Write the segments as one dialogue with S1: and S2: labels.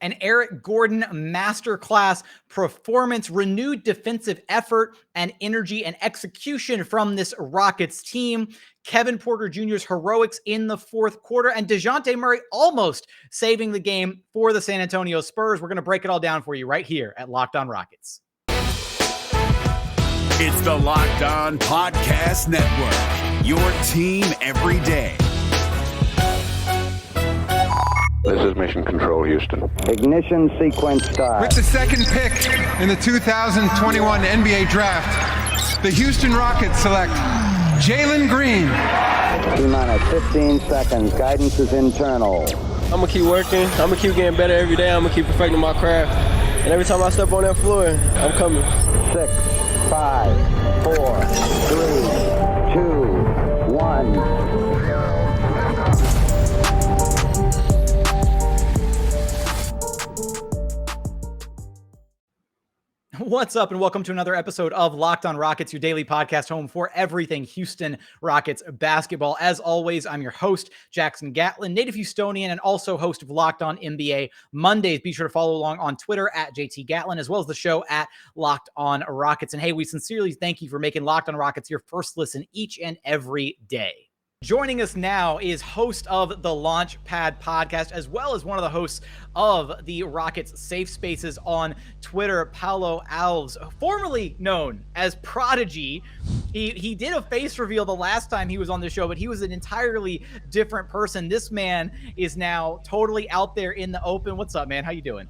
S1: An Eric Gordon masterclass performance, renewed defensive effort and energy and execution from this Rockets team. Kevin Porter Jr.'s heroics in the fourth quarter, and DeJounte Murray almost saving the game for the San Antonio Spurs. We're going to break it all down for you right here at Locked On Rockets.
S2: It's the Locked On Podcast Network, your team every day.
S3: This is Mission Control, Houston.
S4: Ignition sequence start.
S5: With the second pick in the 2021 NBA Draft, the Houston Rockets select Jalen Green.
S4: T-minus 15 seconds. Guidance is internal.
S6: I'm going to keep working. I'm going to keep getting better every day. I'm going to keep perfecting my craft. And every time I step on that floor, I'm coming.
S4: 6, 5, 4, 3, 2, 1.
S1: What's up, and welcome to another episode of Locked On Rockets, your daily podcast home for everything Houston Rockets basketball. As always, I'm your host, Jackson Gatlin, native Houstonian, and also host of Locked On NBA Mondays. Be sure to follow along on Twitter at JT Gatlin, as well as the show at Locked On Rockets. And hey, we sincerely thank you for making Locked On Rockets your first listen each and every day. Joining us now is host of the Launchpad podcast, as well as one of the hosts of the Rockets Safe Spaces on Twitter, Paulo Alves, formerly known as Prodigy. He did a face reveal the last time he was on the show, but he was an entirely different person. This man is now totally out there in the open. What's up, man? How you doing?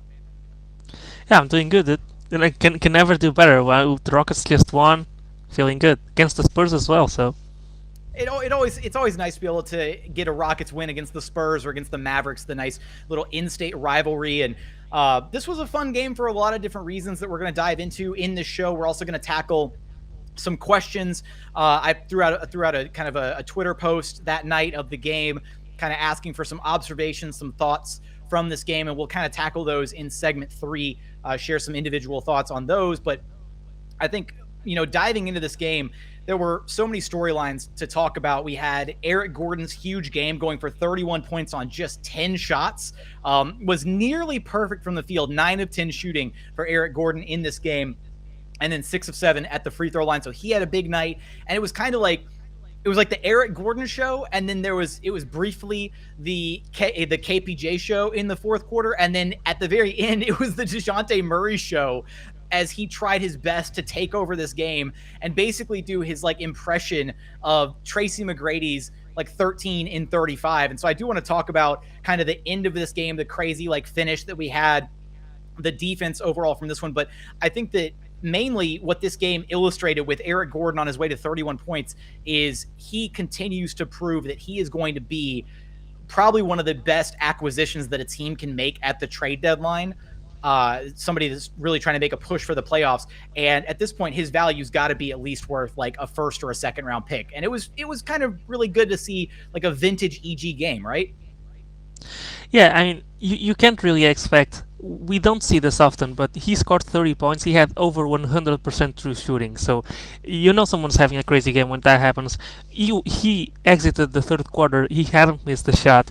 S7: Yeah, I'm doing good. I can never do better. Well, the Rockets just won, feeling good against the Spurs as well. So.
S1: It's always nice to be able to get a Rockets win against the Spurs or against the Mavericks, the nice little in-state rivalry. And this was a fun game for a lot of different reasons that we're going to dive into in this show. We're also going to tackle some questions. I threw out a kind of a Twitter post that night of the game, kind of asking for some observations, some thoughts from this game, and we'll kind of tackle those in segment 3, share some individual thoughts on those. But I think, diving into this game, there were so many storylines to talk about. We had Eric Gordon's huge game, going for 31 points on just 10 shots. Was nearly perfect from the field, 9 of 10 shooting for Eric Gordon in this game, and then 6 of 7 at the free throw line. So he had a big night, and it was kind of like, it was like the Eric Gordon show, and then it was briefly the KPJ show in the fourth quarter, and then at the very end, it was the DeJounte Murray show, as he tried his best to take over this game and basically do his impression of Tracy McGrady's 13 in 35. And so I do want to talk about kind of the end of this game, the crazy finish that we had, the defense overall from this one. But I think that mainly what this game illustrated with Eric Gordon on his way to 31 points is he continues to prove that he is going to be probably one of the best acquisitions that a team can make at the trade deadline. Somebody that's really trying to make a push for the playoffs. And at this point, his value's got to be at least worth a first or a second round pick. And it was kind of really good to see a vintage EG game, right?
S7: Yeah, I mean, you can't really expect. We don't see this often, but he scored 30 points. He had over 100% true shooting. So, someone's having a crazy game when that happens. He exited the third quarter. He hadn't missed a shot.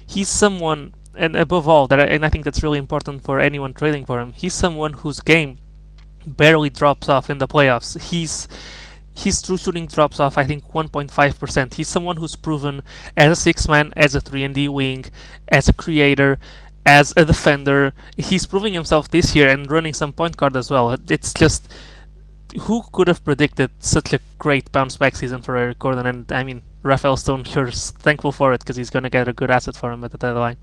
S7: He's someone. And above all, and I think that's really important for anyone trading for him, he's someone whose game barely drops off in the playoffs. His true shooting drops off, I think, 1.5%. He's someone who's proven as a 6-man, as a 3-and-D wing, as a creator, as a defender. He's proving himself this year and running some point guard as well. It's just, who could have predicted such a great bounce-back season for Eric Gordon? And, I mean, Rafael Stone sure is thankful for it because he's going to get a good asset for him at the deadline.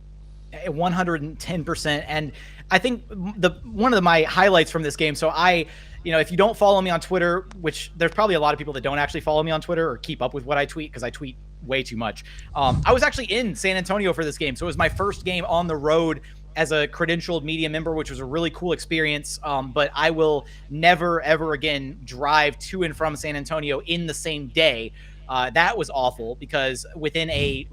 S1: 110%. And I think one of my highlights from this game, so if you don't follow me on Twitter, which there's probably a lot of people that don't actually follow me on Twitter or keep up with what I tweet, because I tweet way too much. I was actually in San Antonio for this game. So it was my first game on the road as a credentialed media member, which was a really cool experience. But I will never, ever again drive to and from San Antonio in the same day. That was awful because within a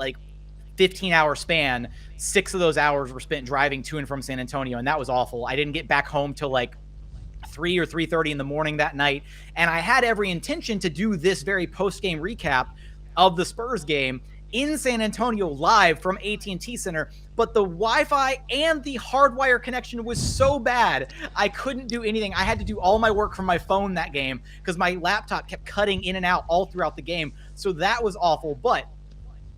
S1: 15-hour span, 6 of those hours were spent driving to and from San Antonio, and that was awful. I didn't get back home till 3 or 3:30 in the morning that night, and I had every intention to do this very post-game recap of the Spurs game in San Antonio live from AT&T Center, but the Wi-Fi and the hardwire connection was so bad, I couldn't do anything. I had to do all my work from my phone that game because my laptop kept cutting in and out all throughout the game. So that was awful. But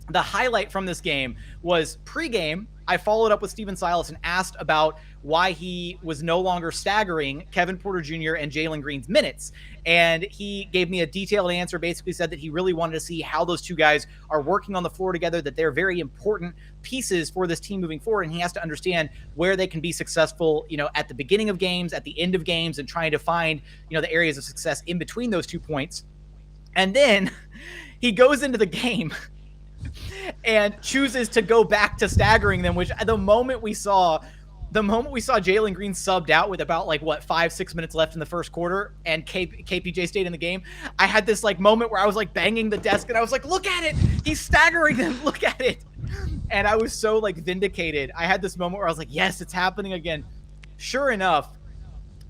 S1: the highlight from this game was pregame. I followed up with Steven Silas and asked about why he was no longer staggering Kevin Porter Jr. and Jalen Green's minutes. And he gave me a detailed answer, basically said that he really wanted to see how those two guys are working on the floor together, that they're very important pieces for this team moving forward. And he has to understand where they can be successful, at the beginning of games, at the end of games, and trying to find, the areas of success in between those 2 points. And then he goes into the game and chooses to go back to staggering them, which the moment we saw Jalen Green subbed out with about 5-6 minutes left in the first quarter and KPJ stayed in the game, I had this moment where I was banging the desk and I was like, look at it, he's staggering them, look at it. And I was so vindicated. I had this moment where I was like, yes, it's happening again. Sure enough,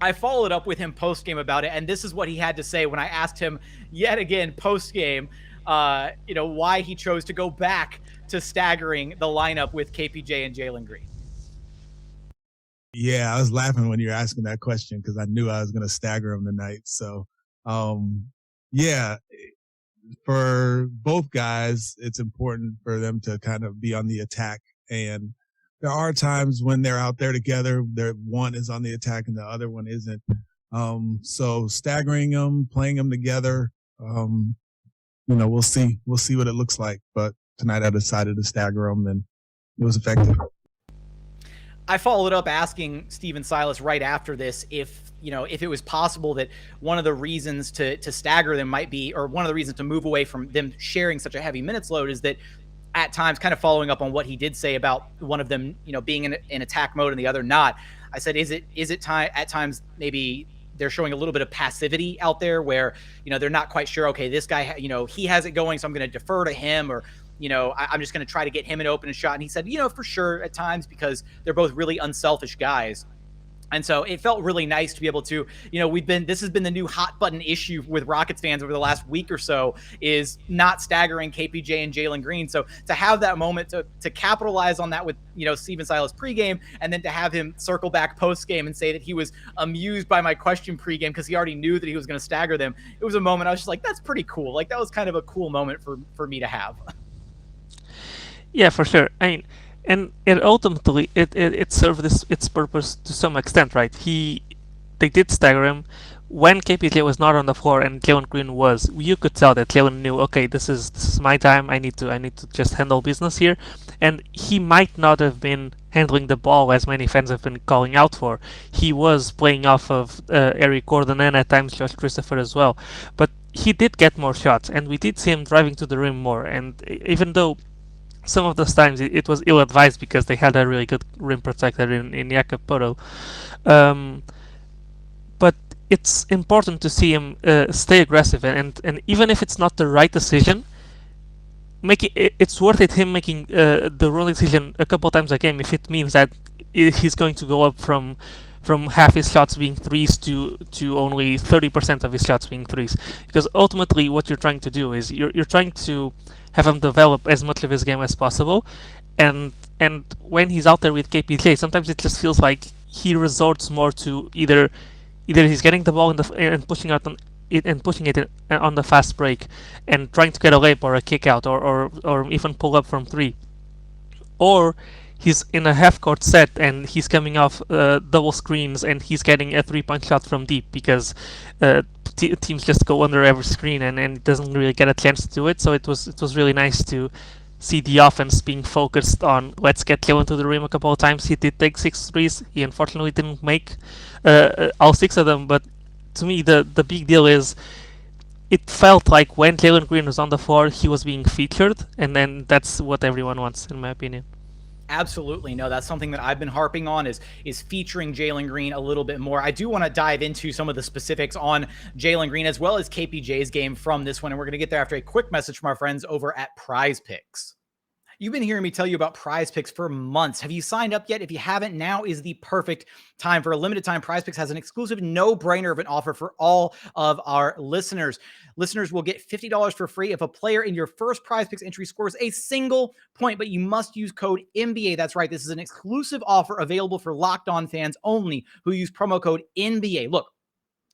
S1: I followed up with him post game about it, and this is what he had to say when I asked him yet again post game why he chose to go back to staggering the lineup with KPJ and Jalen Green.
S8: Yeah, I was laughing when you were asking that question because I knew I was going to stagger him tonight. So, yeah, for both guys, it's important for them to kind of be on the attack. And there are times when they're out there together, one is on the attack and the other one isn't. So staggering them, playing them together, we'll see what it looks like. But tonight I decided to stagger them and it was effective.
S1: I followed up asking Steven Silas right after this if it was possible that one of the reasons to stagger them might be, or one of the reasons to move away from them sharing such a heavy minutes load is that at times, kind of following up on what he did say about one of them, being in attack mode and the other not. I said, is it time at times maybe they're showing a little bit of passivity out there where, they're not quite sure, okay, this guy, he has it going, so I'm going to defer to him, or, I'm just going to try to get him an open shot. And he said, for sure at times, because they're both really unselfish guys. And so it felt really nice to be able to, this has been the new hot button issue with Rockets fans over the last week or so, is not staggering KPJ and Jalen Green. So to have that moment to capitalize on that with, Steven Silas pregame, and then to have him circle back postgame and say that he was amused by my question pregame because he already knew that he was going to stagger them. It was a moment I was just like, that's pretty cool. That was kind of a cool moment for me to have.
S7: Yeah, for sure. I mean, and it ultimately it served its purpose to some extent, right? They did stagger him when KPJ was not on the floor and Jalen Green was. You could tell that Jalen knew, okay, this is my time. I need to just handle business here, and he might not have been handling the ball as many fans have been calling out for. He was playing off of Eric Gordon and at times Josh Christopher as well, but he did get more shots, and we did see him driving to the rim more. And even though some of those times it was ill-advised because they had a really good rim protector in Jakob Poeltl. But it's important to see him stay aggressive, and even if it's not the right decision, it's worth it him making the wrong decision a couple times a game if it means that he's going to go up from half his shots being threes to only 30% of his shots being threes. Because ultimately what you're trying to do is you're trying to have him develop as much of his game as possible, and when he's out there with KPJ, sometimes it just feels like he resorts more to either he's getting the ball and pushing it on the fast break and trying to get a layup or a kick out or even pull up from three, or he's in a half-court set and he's coming off double screens and he's getting a three-point shot from deep because teams just go under every screen and doesn't really get a chance to do it. So it was really nice to see the offense being focused on let's get Jalen to the rim a couple of times. He did take 6 threes. He unfortunately didn't make all 6 of them, but to me the big deal is it felt like when Jalen Green was on the floor, he was being featured, and then that's what everyone wants, in my opinion.
S1: Absolutely. No, that's something that I've been harping on is featuring Jalen Green a little bit more. I do want to dive into some of the specifics on Jalen Green as well as KPJ's game from this one, and we're going to get there after a quick message from our friends over at Prize Picks. You've been hearing me tell you about Prize Picks for months. Have you signed up yet? If you haven't, now is the perfect time. For a limited time, Prize Picks has an exclusive no-brainer of an offer for all of our listeners. Listeners will get $50 for free if a player in your first Prize Picks entry scores a single point, but you must use code NBA. That's right. This is an exclusive offer available for Locked On fans only who use promo code NBA. Look,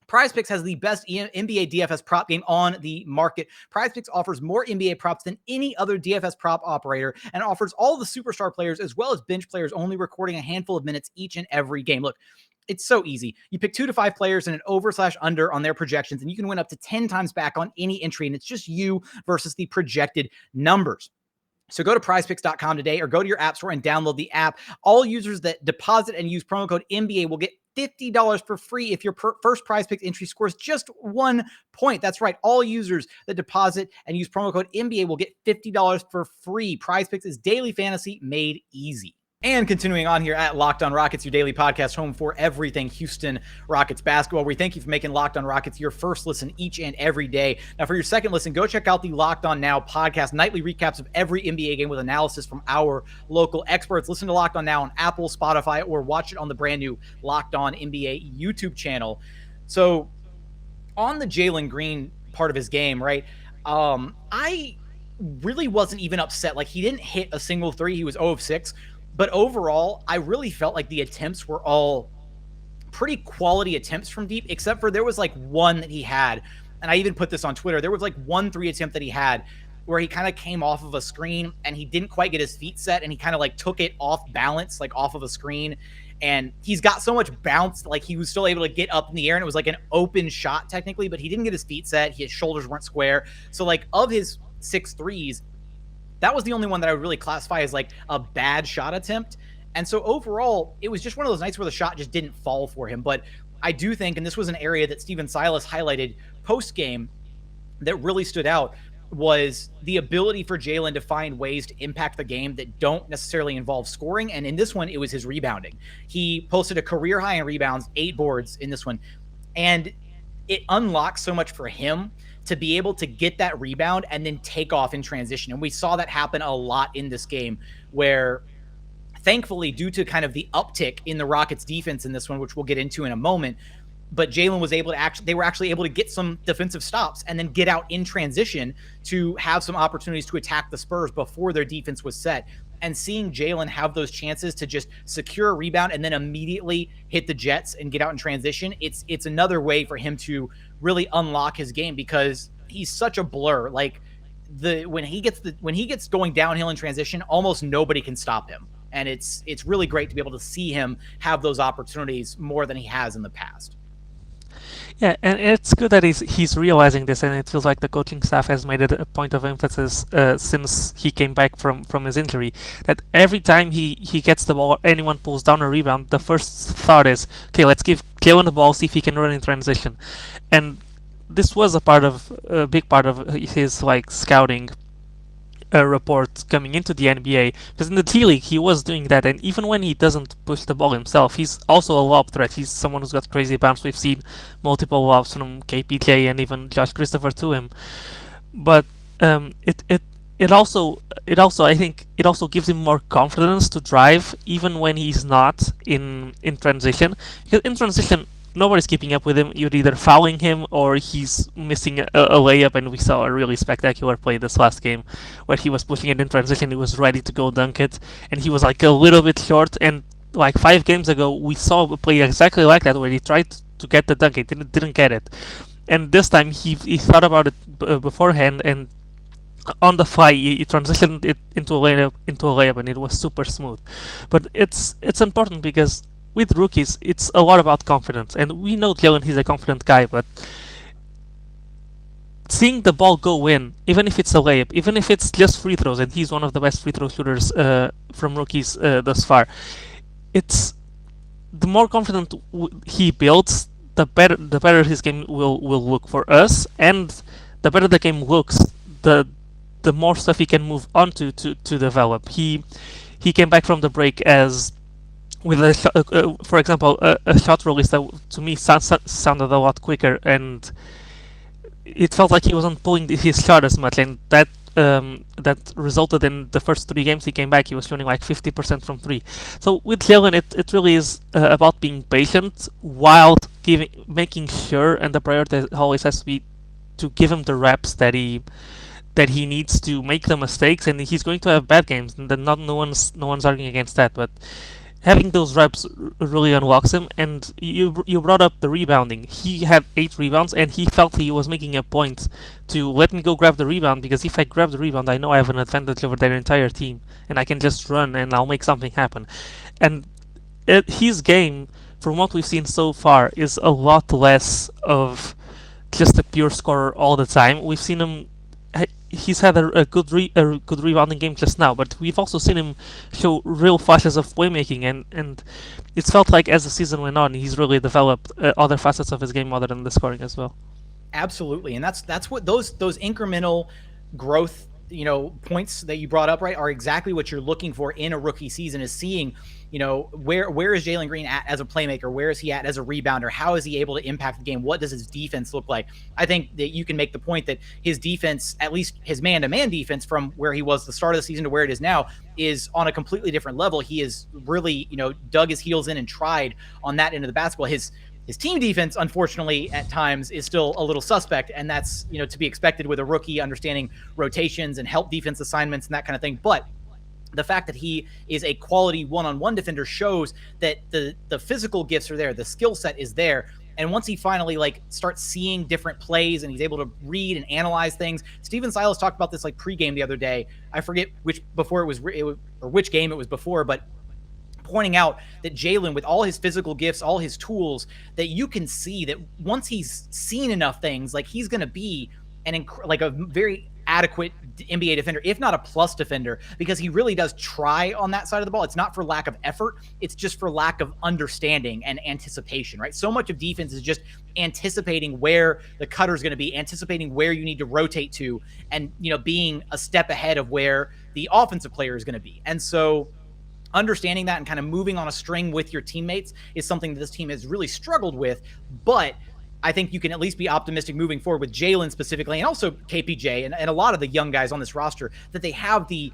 S1: Prize Picks has the best NBA DFS prop game on the market. Prize Picks offers more NBA props than any other DFS prop operator and offers all the superstar players as well as bench players only recording a handful of minutes each and every game. Look, it's so easy. You pick 2 to 5 players and an over/under on their projections, and you can win up to 10 times back on any entry, and it's just you versus the projected numbers. So go to prizepicks.com today or go to your app store and download the app. All users that deposit and use promo code NBA will get $50 for free if your first Prize Picks entry scores just 1 point. That's right. All users that deposit and use promo code NBA will get $50 for free. Prize Picks is daily fantasy made easy. And continuing on here at Locked On Rockets, your daily podcast home for everything Houston Rockets basketball. We thank you for making Locked On Rockets your first listen each and every day. Now, for your second listen, go check out the Locked On Now podcast, nightly recaps of every NBA game with analysis from our local experts. Listen to Locked On Now on Apple, Spotify, or watch it on the brand new Locked On NBA YouTube channel. So, on the Jalen Green part of his game, right? I really wasn't even upset. Like, he didn't hit a single three. He was 0 of 6. But overall, I really felt like the attempts were all pretty quality attempts from deep, except for there was like one that he had. And I even put this on Twitter. There was like 1 3 attempt that he had where he kind of came off of a screen and he didn't quite get his feet set. And he kind of like took it off balance, like off of a screen. And he's got so much bounce, like he was still able to get up in the air. And it was like an open shot technically, but he didn't get his feet set. His shoulders weren't square. So like of his 6 threes, that was the only one that I would really classify as like a bad shot attempt. And so overall, it was just one of those nights where the shot just didn't fall for him. But I do think, and this was an area that Steven Silas highlighted post-game that really stood out, was the ability for Jalen to find ways to impact the game that don't necessarily involve scoring. And in this one, it was his rebounding. He posted a career high in rebounds, 8 boards in this one. And it unlocks so much for him to be able to get that rebound and then take off in transition. And we saw that happen a lot in this game where, thankfully, due to kind of the uptick in the Rockets defense in this one, which we'll get into in a moment, but Jalen was able to they were actually able to get some defensive stops and then get out in transition to have some opportunities to attack the Spurs before their defense was set. And seeing Jalen have those chances to just secure a rebound and then immediately hit the Jets and get out in transition, it's another way for him to really unlock his game, because he's such a blur. Like when he gets going downhill in transition, almost nobody can stop him. And it's really great to be able to see him have those opportunities more than he has in the past.
S7: Yeah, and it's good that he's realizing this, and it feels like the coaching staff has made it a point of emphasis since he came back from his injury, that every time he gets the ball or anyone pulls down a rebound, the first thought is, okay, let's give Jalen the ball, see if he can run in transition. And this was a big part of his like scouting report coming into the NBA, because in the G League he was doing that, and even when he doesn't push the ball himself, he's also a lob threat. He's someone who's got crazy bounce. We've seen multiple lobs from KPJ and even Josh Christopher to him, but it also I think it also gives him more confidence to drive even when he's not in transition, because in transition nobody's keeping up with him. You're either fouling him or he's missing a layup, and we saw a really spectacular play this last game where he was pushing it in transition. He was ready to go dunk it, and he was like a little bit short. And like 5 games ago, we saw a play exactly like that where he tried to get the dunk, he didn't get it. And this time he thought about it beforehand, and on the fly he transitioned it into a layup, and it was super smooth. But it's important because with rookies, it's a lot about confidence, and we know Jalen, he's a confident guy, but seeing the ball go in, even if it's a layup, even if it's just free throws, and he's one of the best free throw shooters from rookies thus far, it's the more confident he builds, the better his game will look for us, and the better the game looks, the more stuff he can move on to develop. He came back from the break as with for example, a shot release that to me sounded a lot quicker, and it felt like he wasn't pulling his shot as much, and that that resulted in the first 3 games he came back, he was shooting like 50% from three. So with Jalen, it really is about being patient while making sure, and the priority always has to be to give him the reps that he needs to make the mistakes, and he's going to have bad games, and then no one's arguing against that. But having those reps really unlocks him. And you brought up the rebounding. He had 8 rebounds, and he felt he was making a point to let me go grab the rebound, because if I grab the rebound, I know I have an advantage over their entire team, and I can just run and I'll make something happen. And his game, from what we've seen so far, is a lot less of just a pure scorer all the time. We've seen him. He's had a good rebounding game just now, but we've also seen him show real flashes of playmaking, and it's felt like as the season went on, he's really developed other facets of his game other than the scoring as well.
S1: Absolutely, and that's what those incremental growth, points that you brought up, right, are exactly what you're looking for in a rookie season, is seeing, where is Jalen Green at as a playmaker? Where is he at as a rebounder? How is he able to impact the game? What does his defense look like? I think that you can make the point that his defense, at least his man-to-man defense, from where he was the start of the season to where it is now, is on a completely different level. He has really, dug his heels in and tried on that end of the basketball. His team defense, unfortunately, at times is still a little suspect, and that's, to be expected with a rookie, understanding rotations and help defense assignments and that kind of thing. But the fact that he is a quality one-on-one defender shows that the physical gifts are there, the skill set is there. And once he finally starts seeing different plays and he's able to read and analyze things, Steven Silas talked about this pregame the other day. I forget which game it was before, but pointing out that Jalen, with all his physical gifts, all his tools, that you can see that once he's seen enough things, he's going to be a very adequate NBA defender, if not a plus defender, because he really does try on that side of the ball. It's not for lack of effort. It's just for lack of understanding and anticipation, right? So much of defense is just anticipating where the cutter is going to be, anticipating where you need to rotate to, and, being a step ahead of where the offensive player is going to be. And so understanding that and kind of moving on a string with your teammates is something that this team has really struggled with. But I think you can at least be optimistic moving forward with Jalen specifically, and also KPJ and a lot of the young guys on this roster, that they have the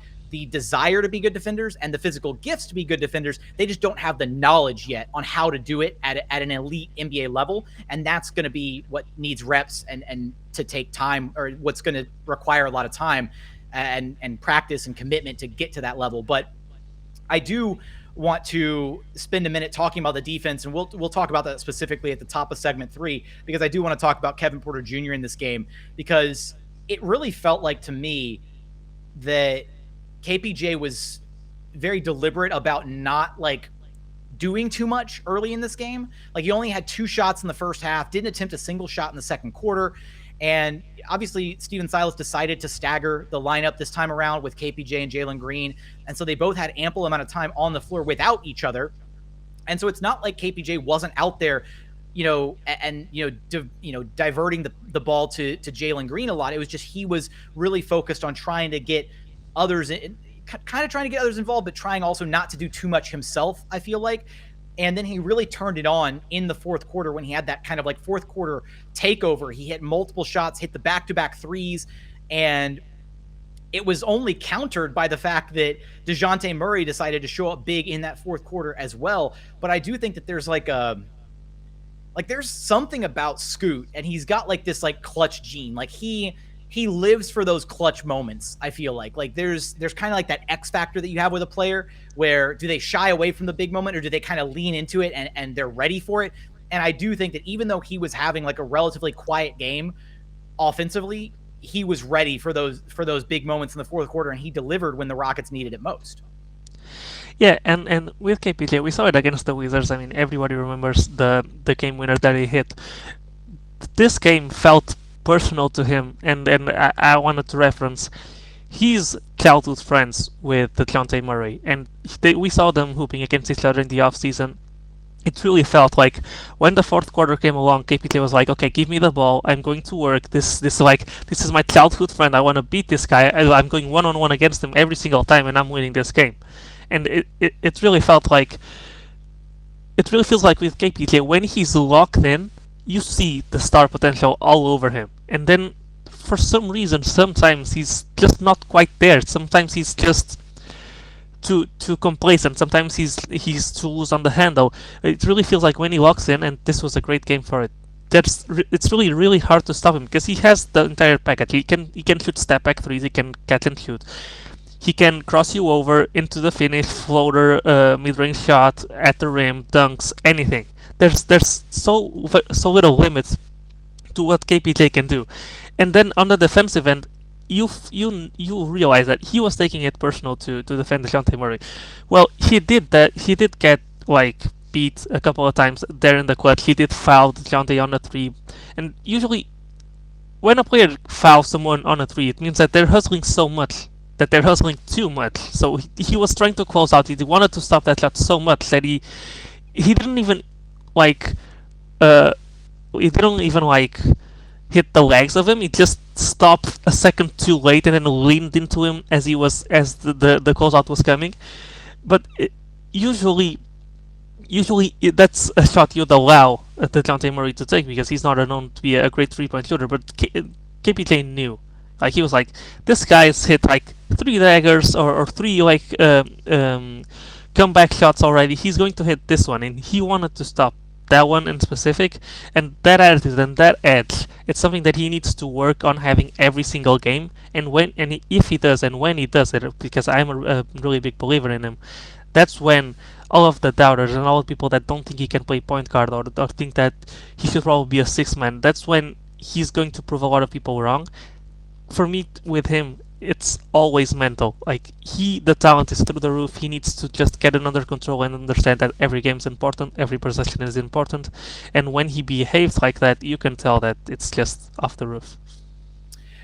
S1: desire to be good defenders and the physical gifts to be good defenders. They just don't have the knowledge yet on how to do it at an elite NBA level. And that's going to be what needs reps and to take time, or what's going to require a lot of time and practice and commitment to get to that level. But I do want to spend a minute talking about the defense, and we'll talk about that specifically at the top of segment 3, because I do want to talk about Kevin Porter Jr. in this game, because it really felt like to me that KPJ was very deliberate about not doing too much early in this game. He only had 2 shots in the first half, didn't attempt a single shot in the second quarter. And obviously, Steven Silas decided to stagger the lineup this time around with KPJ and Jalen Green. And so they both had ample amount of time on the floor without each other. And so it's not like KPJ wasn't out there, diverting the ball to Jalen Green a lot. It was just he was really focused on trying to get others involved, but trying also not to do too much himself, I feel like. And then he really turned it on in the fourth quarter when he had that kind of fourth quarter takeover. He hit multiple shots, hit the back-to-back threes, and it was only countered by the fact that DeJounte Murray decided to show up big in that fourth quarter as well. But I do think that there's there's something about Scoot, and he's got this clutch gene. He lives for those clutch moments, I feel like. There's kind of that X factor that you have with a player, where do they shy away from the big moment, or do they kind of lean into it and they're ready for it? And I do think that even though he was having a relatively quiet game offensively, he was ready for those big moments in the fourth quarter, and he delivered when the Rockets needed it most.
S7: Yeah, and with KPJ, we saw it against the Wizards. I mean, everybody remembers the game winner that he hit. This game felt personal to him, and I wanted to reference, he's childhood friends with DeJounte Murray, and we saw them hooping against each other in the offseason. It really felt like when the fourth quarter came along, KPJ was like, okay, give me the ball, I'm going to work, this is my childhood friend, I want to beat this guy, I'm going one-on-one against him every single time, and I'm winning this game. And it really feels like with KPJ, when he's locked in, you see the star potential all over him. And then for some reason, sometimes he's just not quite there. Sometimes he's just too complacent. Sometimes he's too loose on the handle. It really feels like when he locks in, and this was a great game for it. It's really hard to stop him because he has the entire package. He can shoot step back threes. He can catch and shoot. He can cross you over into the finish, floater, mid-range shot at the rim, dunks, anything. There's so little limits to what KPJ can do. And then on the defensive end, you realize that he was taking it personal to defend Dejounte Murray. Well, he did that. He did get like beat a couple of times there in the clutch. He did foul Dejounte on a three, and usually when a player fouls someone on a three, it means that they're hustling so much that they're hustling too much. So he was trying to close out. He wanted to stop that shot so much that he didn't even like hit the legs of him. He just stopped a second too late and then leaned into him as the closeout was coming. But usually that's a shot you'd allow Dejounte Murray to take because he's not known to be a great 3-point shooter. But KPJ knew. Like, he was like, this guy's hit like 3 daggers or 3 comeback shots already. He's going to hit this one, and he wanted to stop that one in specific. And that attitude and that edge, it's something that he needs to work on having every single game. And if he does, and when he does it, because I'm a really big believer in him, that's when all of the doubters and all the people that don't think he can play point guard or think that he should probably be a 6-man, that's when he's going to prove a lot of people wrong. For me, with him, it's always mental. Like, the talent is through the roof. He needs to just get it under control and understand that every game is important, every possession is important, and when he behaves like that, you can tell that it's just off the roof.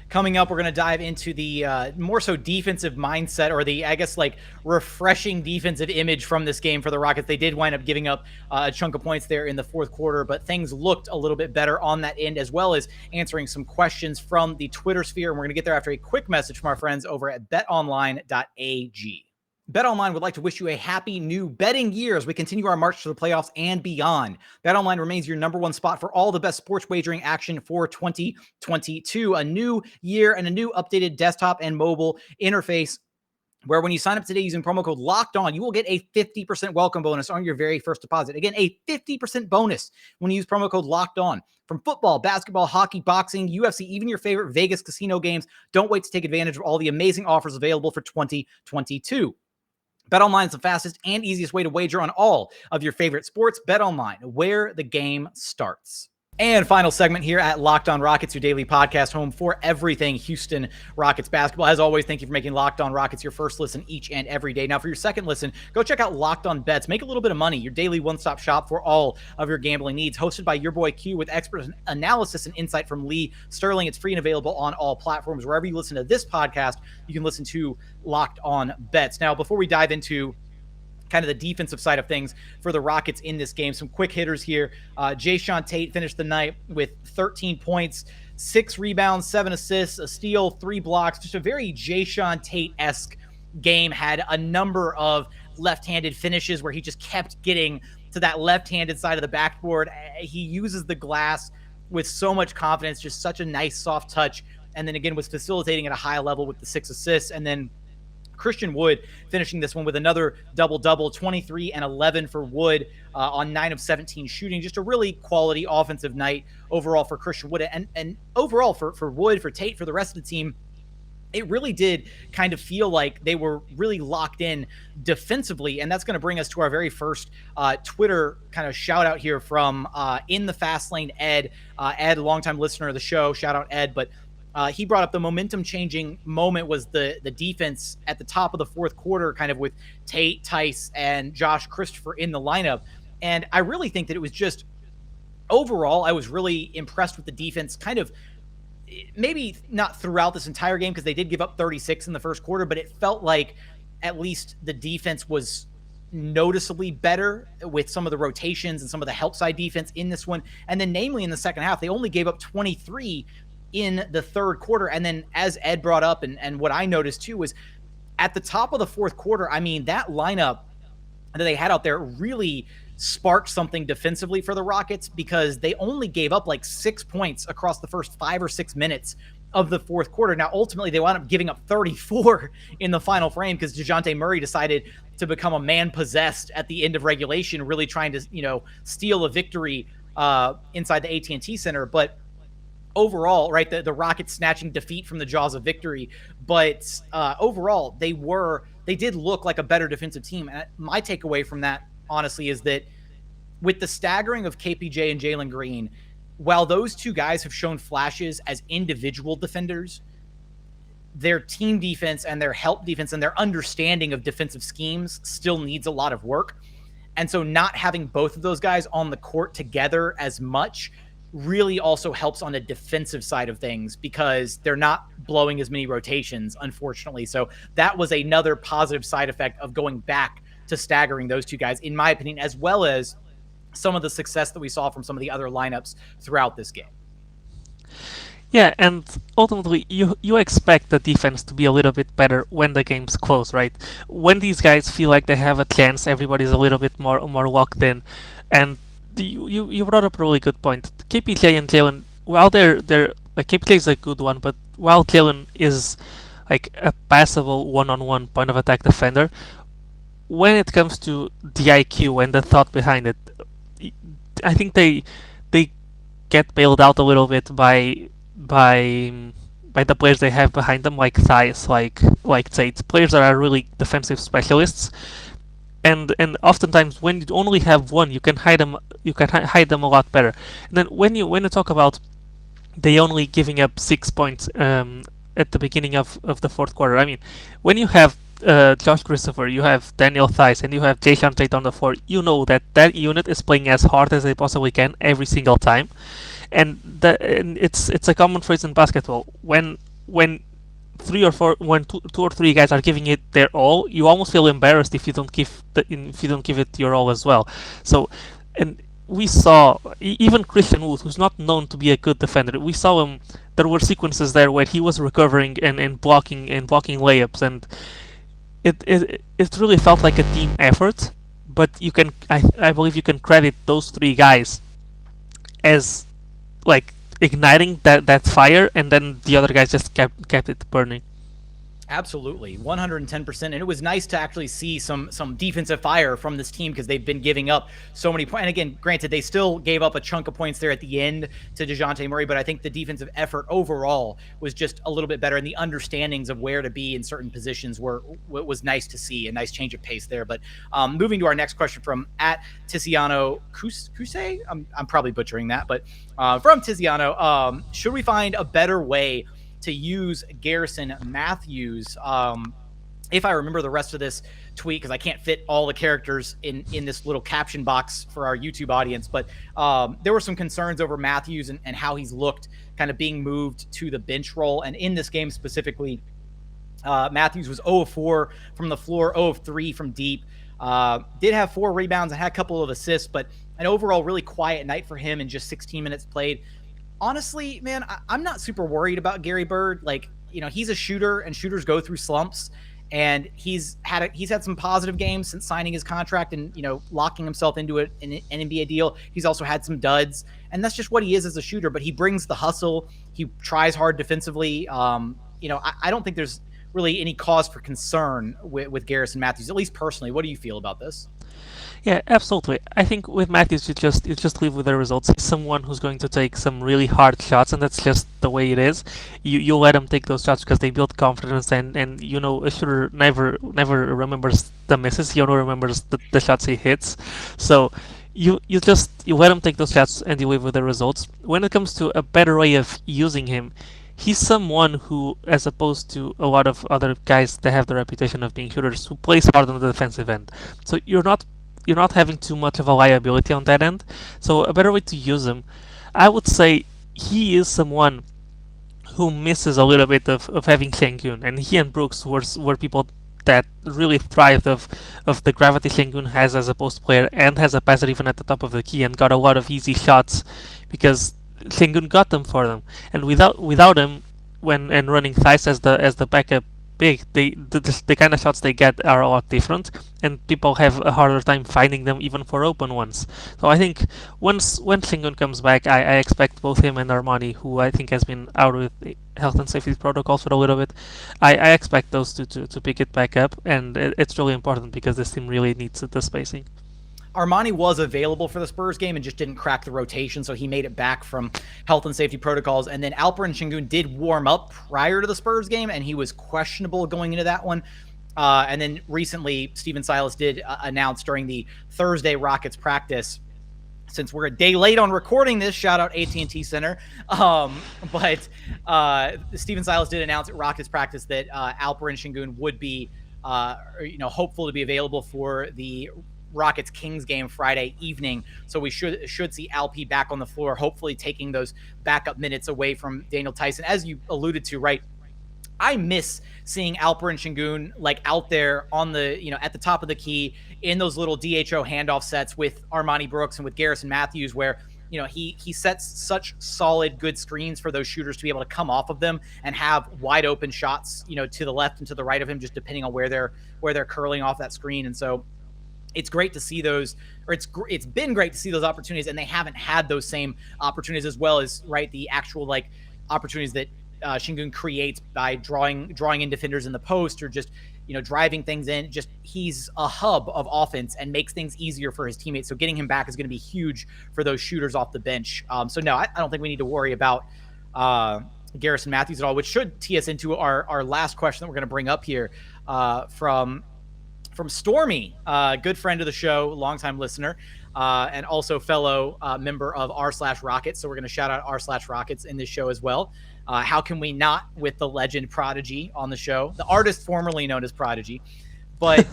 S1: Coming up, we're going to dive into the more so defensive mindset, or the, I guess, like, refreshing defensive image from this game for the Rockets. They did wind up giving up a chunk of points there in the fourth quarter, but things looked a little bit better on that end, as well as answering some questions from the Twitter sphere. And we're going to get there after a quick message from our friends over at betonline.ag. BetOnline would like to wish you a happy new betting year as we continue our march to the playoffs and beyond. BetOnline remains your number one spot for all the best sports wagering action for 2022. A new year and a new updated desktop and mobile interface, where when you sign up today using promo code LOCKEDON, you will get a 50% welcome bonus on your very first deposit. Again, a 50% bonus when you use promo code LOCKEDON. From football, basketball, hockey, boxing, UFC, even your favorite Vegas casino games, don't wait to take advantage of all the amazing offers available for 2022. BetOnline is the fastest and easiest way to wager on all of your favorite sports. BetOnline, where the game starts. And final segment here at Locked On Rockets, your daily podcast home for everything Houston Rockets basketball. As always, thank you for making Locked On Rockets your first listen each and every day. Now, for your second listen, go check out Locked On Bets. Make a little bit of money, your daily one-stop shop for all of your gambling needs. Hosted by your boy Q, with expert analysis and insight from Lee Sterling. It's free and available on all platforms. Wherever you listen to this podcast, you can listen to Locked On Bets. Now, before we dive into kind of the defensive side of things for the Rockets in this game, some quick hitters here. Jae'Sean Tate finished the night with 13 points, 6 rebounds, 7 assists, a steal, 3 blocks. Just a very Jae'Sean Tate-esque game. Had a number of left-handed finishes where he just kept getting to that left-handed side of the backboard. He uses the glass with so much confidence, just such a nice soft touch. And then again was facilitating at a high level with the 6 assists. And then Christian Wood finishing this one with another double-double, 23 and 11 for Wood on 9 of 17 shooting. Just a really quality offensive night overall for Christian Wood. And overall for Wood, for Tate, for the rest of the team, it really did kind of feel like they were really locked in defensively. And that's going to bring us to our very first Twitter kind of shout out here from In the Fast Lane, Ed. Ed, a longtime listener of the show. Shout out, Ed. But he brought up the momentum-changing moment was the defense at the top of the fourth quarter, kind of with Tate, Tice, and Josh Christopher in the lineup. And I really think that it was just overall, I was really impressed with the defense, kind of maybe not throughout this entire game because they did give up 36 in the first quarter, but it felt like at least the defense was noticeably better with some of the rotations and some of the help side defense in this one. And then namely in the second half, they only gave up 23 in the third quarter. And then as Ed brought up, and what I noticed too, was at the top of the fourth quarter, I mean, that lineup that they had out there really sparked something defensively for the Rockets, because they only gave up like 6 points across the first 5 or 6 minutes of the fourth quarter. Now, ultimately, they wound up giving up 34 in the final frame because DeJounte Murray decided to become a man possessed at the end of regulation, really trying to, steal a victory inside the AT&T Center. But overall, right, the Rockets snatching defeat from the jaws of victory. But overall, they did look like a better defensive team. And my takeaway from that, honestly, is that with the staggering of KPJ and Jalen Green, while those two guys have shown flashes as individual defenders, their team defense and their help defense and their understanding of defensive schemes still needs a lot of work. And so not having both of those guys on the court together as much really also helps on the defensive side of things because they're not blowing as many rotations, unfortunately. So that was another positive side effect of going back to staggering those two guys, in my opinion, as well as some of the success that we saw from some of the other lineups throughout this game.
S7: Yeah, and ultimately, you expect the defense to be a little bit better when the game's close, right? When these guys feel like they have a chance, everybody's a little bit more locked in. And you brought up a really good point. KPJ and Jalen, while they're like KPJ is a good one, but while Jalen is like a passable one-on-one point of attack defender, when it comes to the IQ and the thought behind it, I think they get bailed out a little bit by the players they have behind them, like Thais, like Tate, players that are really defensive specialists. And oftentimes when you only have one, you can hide them a lot better. And then when you talk about they only giving up 6 points at the beginning of the fourth quarter, I mean, when you have Josh Christopher, you have Daniel Thais, and you have Jae'Sean Tate on the floor, you know that unit is playing as hard as they possibly can every single time. And it's a common phrase in basketball. When two or three guys are giving it their all, you almost feel embarrassed if you don't give it your all as well. So, and we saw even Christian Wood, who's not known to be a good defender, we saw him. There were sequences there where he was recovering and blocking layups, and it really felt like a team effort. But I believe you can credit those three guys as like igniting that fire, and then the other guys just kept it burning.
S1: Absolutely, 110%. And it was nice to actually see some defensive fire from this team because they've been giving up so many points. And again, granted, they still gave up a chunk of points there at the end to DeJounte Murray, but I think the defensive effort overall was just a little bit better, and the understandings of where to be in certain positions was nice to see. A nice change of pace there. But moving to our next question from @Tiziano Kuse, I'm probably butchering that, but from Tiziano, should we find a better way to use Garrison Matthews? If I remember the rest of this tweet, because I can't fit all the characters in this little caption box for our YouTube audience, but there were some concerns over Matthews and how he's looked kind of being moved to the bench role. And in this game specifically, Matthews was 0 of 4 from the floor, 0 of 3 from deep. Did have 4 rebounds and had a couple of assists, but an overall really quiet night for him in just 16 minutes played. Honestly, man, I'm not super worried about Gary Bird. Like, he's a shooter, and shooters go through slumps. And he's had some positive games since signing his contract and locking himself into an NBA deal. He's also had some duds, and that's just what he is as a shooter. But he brings the hustle. He tries hard defensively. I don't think there's really any cause for concern with Garrison Matthews, at least personally. What do you feel about this?
S7: Yeah, absolutely. I think with Matthews, you just live with the results. He's someone who's going to take some really hard shots, and that's just the way it is. You let him take those shots because they build confidence, and a shooter never remembers the misses. He only remembers the shots he hits. So you let him take those shots, and you live with the results. When it comes to a better way of using him, he's someone who, as opposed to a lot of other guys that have the reputation of being shooters, who plays hard on the defensive end. So you're not having too much of a liability on that end. So a better way to use him, I would say he is someone who misses a little bit of having Sengun, and he and Brooks were people that really thrived of the gravity Sengun has as a post player and has a passer even at the top of the key and got a lot of easy shots because Sengun got them for them. And without him, running Thais as the backup big, the kind of shots they get are a lot different, and people have a harder time finding them even for open ones. So I think when Sengun comes back, I expect both him and Armani, who I think has been out with the health and safety protocols for a little bit, I expect those two to pick it back up, and it's really important because this team really needs the spacing.
S1: Armani was available for the Spurs game and just didn't crack the rotation, so he made it back from health and safety protocols. And then Alperen Sengun did warm up prior to the Spurs game, and he was questionable going into that one. And then recently, Steven Silas did announce during the Thursday Rockets practice, since we're a day late on recording this, shout out AT&T Center. But Steven Silas did announce at Rockets practice that Alperen Sengun would be, hopeful to be available for the Rockets Kings game Friday evening. So we should see Alp back on the floor, hopefully taking those backup minutes away from Daniel Tyson. As you alluded to, right? I miss seeing Alperen Sengun like out there on the, at the top of the key in those little DHO handoff sets with Armani Brooks and with Garrison Matthews, where he sets such solid, good screens for those shooters to be able to come off of them and have wide open shots, to the left and to the right of him, just depending on where they're curling off that screen. And so it's great to see those, or it's been great to see those opportunities, and they haven't had those same opportunities as well as, right, the actual like opportunities that Sengun creates by drawing in defenders in the post, or just driving things in. Just he's a hub of offense and makes things easier for his teammates. So getting him back is going to be huge for those shooters off the bench. So no, I don't think we need to worry about Garrison Matthews at all, which should tee us into our last question that we're going to bring up here from Stormy, good friend of the show, longtime listener, and also fellow member of r/Rockets. So we're going to shout out r/Rockets in this show as well. How can we not, with the legend Prodigy on the show, the artist formerly known as Prodigy? But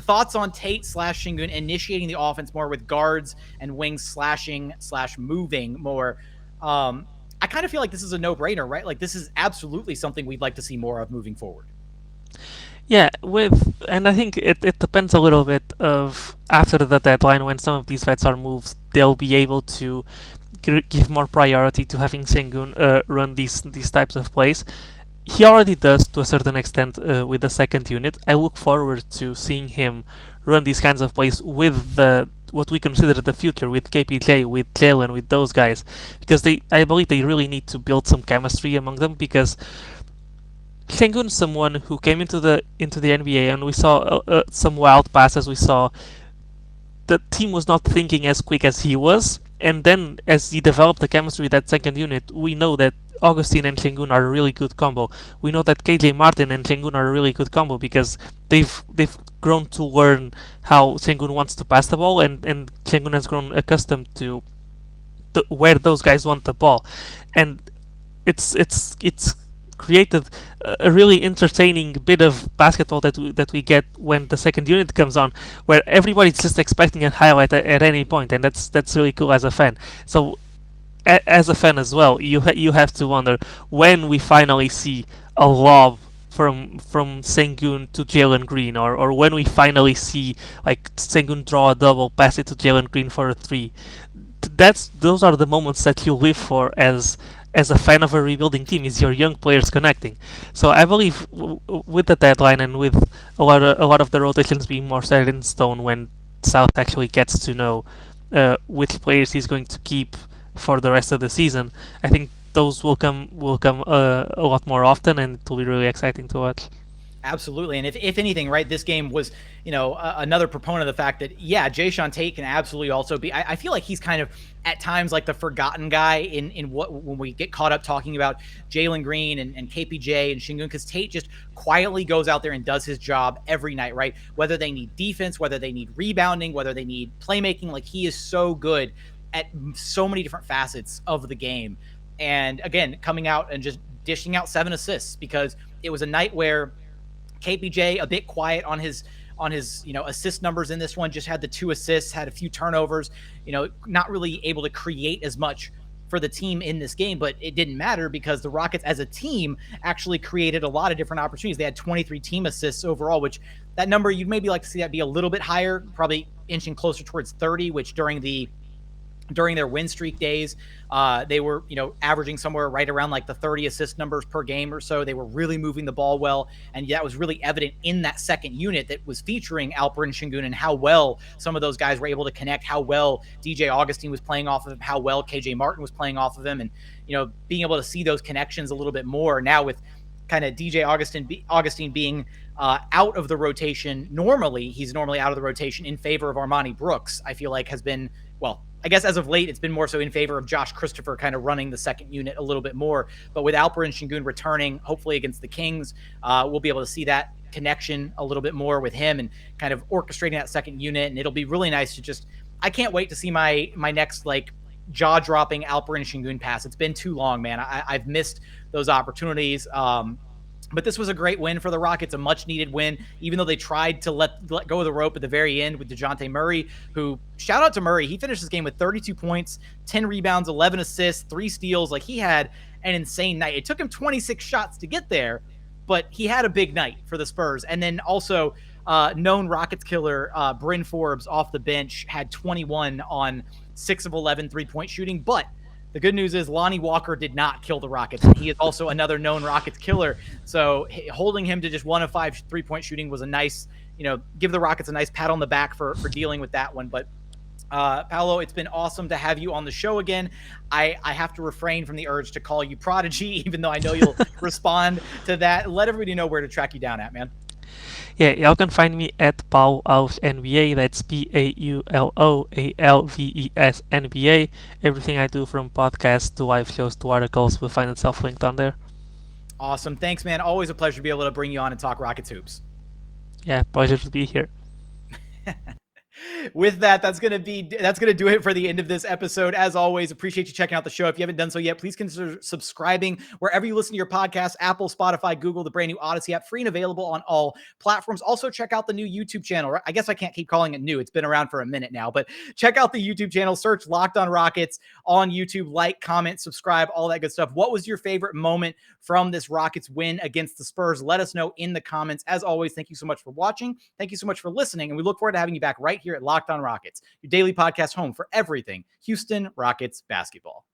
S1: thoughts on Tate/Sengun initiating the offense more with guards and wings slashing/moving more. I kind of feel like this is a no-brainer, right? Like, this is absolutely something we'd like to see more of moving forward.
S7: Yeah, and I think it depends a little bit of after the deadline, when some of these vets are moved, they'll be able to give more priority to having Sengun run these types of plays. He already does to a certain extent with the second unit. I look forward to seeing him run these kinds of plays with what we consider the future, with KPJ, with Jalen, with those guys, because I believe they really need to build some chemistry among them, because Sengun, someone who came into the NBA, and we saw some wild passes. We saw the team was not thinking as quick as he was, and then as he developed the chemistry with that second unit, we know that Augustine and Sengun are a really good combo. We know that KJ Martin and Sengun are a really good combo because they've grown to learn how Sengun wants to pass the ball, and Sengun has grown accustomed to where those guys want the ball, and it's created a really entertaining bit of basketball that we get when the second unit comes on, where everybody's just expecting a highlight at any point, and that's really cool as a fan. So as a fan as well, you have to wonder when we finally see a lob from Sengun to Jalen Green, or when we finally see like Sengun draw a double, pass it to Jalen Green for a three. Those are the moments that you live for as a fan of a rebuilding team, is your young players connecting. So I believe with the deadline and with a lot of the rotations being more set in stone, when South actually gets to know which players he's going to keep for the rest of the season, I think those will come a lot more often, and it will be really exciting to watch.
S1: Absolutely. And if anything, right, this game was, another proponent of the fact that, yeah, Jae'Sean Tate can absolutely also be, I feel like he's kind of at times like the forgotten guy in when we get caught up talking about Jalen Green and KPJ and Sengun, because Tate just quietly goes out there and does his job every night, right? Whether they need defense, whether they need rebounding, whether they need playmaking, like he is so good at so many different facets of the game. And again, coming out and just dishing out 7 assists, because it was a night where KPJ a bit quiet on his assist numbers in this one, just had the 2 assists, had a few turnovers, not really able to create as much for the team in this game, but it didn't matter because the Rockets as a team actually created a lot of different opportunities. They had 23 team assists overall, which that number you'd maybe like to see that be a little bit higher, probably inching closer towards 30, which during the during their win streak days. They were, averaging somewhere right around like the 30 assist numbers per game or so. They were really moving the ball well. And that was really evident in that second unit that was featuring Alperen Şengün and how well some of those guys were able to connect, how well DJ Augustine was playing off of him, how well KJ Martin was playing off of him. And, being able to see those connections a little bit more now with kind of DJ Augustine being out of the rotation. He's normally out of the rotation in favor of Armani Brooks, I feel like has been, well, I guess as of late, it's been more so in favor of Josh Christopher kind of running the second unit a little bit more. But with Alperen Şengün returning, hopefully against the Kings, we'll be able to see that connection a little bit more with him and kind of orchestrating that second unit. And it'll be really nice to I can't wait to see my next like jaw-dropping Alperen Şengün pass. It's been too long, man. I've missed those opportunities. But this was a great win for the Rockets, a much-needed win, even though they tried to let go of the rope at the very end with DeJounte Murray, who, shout out to Murray, he finished this game with 32 points, 10 rebounds, 11 assists, 3 steals. Like, he had an insane night. It took him 26 shots to get there, but he had a big night for the Spurs. And then also known Rockets killer Bryn Forbes off the bench had 21 on 6 of 11 three-point shooting, but the good news is Lonnie Walker did not kill the Rockets. And he is also another known Rockets killer. So holding him to just 1 of 5 3-point shooting was a nice, give the Rockets a nice pat on the back for dealing with that one. But Paolo, it's been awesome to have you on the show again. I have to refrain from the urge to call you Prodigy, even though I know you'll respond to that. Let everybody know where to track you down at, man.
S7: Yeah, y'all can find me at Paul Alves NBA. That's PAULOALVES NBA. Everything I do from podcasts to live shows to articles will find itself linked on there.
S1: Awesome. Thanks, man. Always a pleasure to be able to bring you on and talk Rockets hoops.
S7: Yeah, pleasure to be here.
S1: With that, that's gonna do it for the end of this episode. As always, appreciate you checking out the show. If you haven't done so yet, please consider subscribing wherever you listen to your podcasts: Apple, Spotify, Google, the brand new Odyssey app, free and available on all platforms. Also, check out the new YouTube channel. I guess I can't keep calling it new; it's been around for a minute now. But check out the YouTube channel. Search Locked On Rockets on YouTube. Like, comment, subscribe, all that good stuff. What was your favorite moment from this Rockets win against the Spurs? Let us know in the comments. As always, thank you so much for watching. Thank you so much for listening, and we look forward to having you back right here at Locked On Rockets, your daily podcast home for everything Houston Rockets basketball.